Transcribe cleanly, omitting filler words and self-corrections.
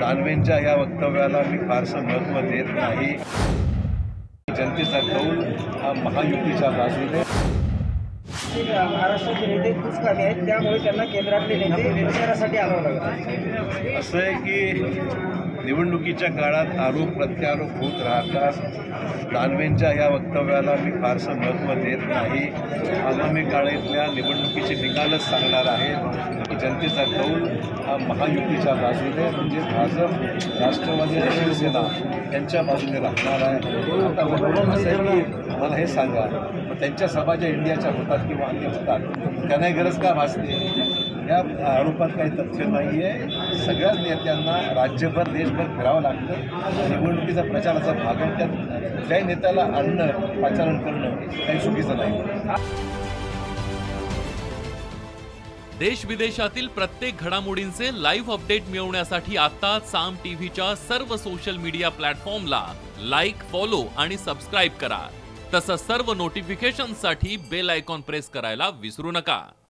दानवेंच्या या वक्तव्याला मी फारसं महत्त्व देत नाही। जनतेचा कौल हा महायुतीच्या बाजूने। महाराष्ट्राचे नेते खूप कमी आहेत, त्यामुळे त्यांना केंद्रातले नेते प्रचारासाठी आणावं लागतं। असं आहे की निवडणुकीच्या काळात आरोप प्रत्यारोप होत राहतात। दानवेंच्या या वक्तव्याला मी फारसं महत्त्व देत नाही। आगामी काळातल्या निवडणुकीचे निकालच सांगणार आहेत की जनतेचा कौल हा महायुतीच्या बाजूने म्हणजे भाजप, राष्ट्रवादी आणि शिवसेना यांच्या बाजूने राहणार आहे। आता बरोबर असं आहे की मला हे सांगा, मग त्यांच्या सभा ज्या इंडियाच्या होतात किंवा अन्य होतात त्यांना गरज का भासते? या आरोपात काही तथ्य नाही आहे। सगळ्याच नेत्यांना राज्यभर देशभर फिरावं लागतं। निवडणुकीचा प्रचाराचा भाग आहे, त्यात कुठल्याही नेत्याला आणणं पाचारण करणं काही चुकीचं नाही। देश विदेशातील प्रत्येक घडामोडींचे लाईव्ह अपडेट मिळवण्यासाठी आता साम टीव्हीच्या सर्व सोशल मीडिया प्लॅटफॉर्मला लाईक, फॉलो आणि सबस्क्राईब करा। तसंच सर्व नोटिफिकेशनसाठी बेल आयकॉन प्रेस करायला विसरू नका।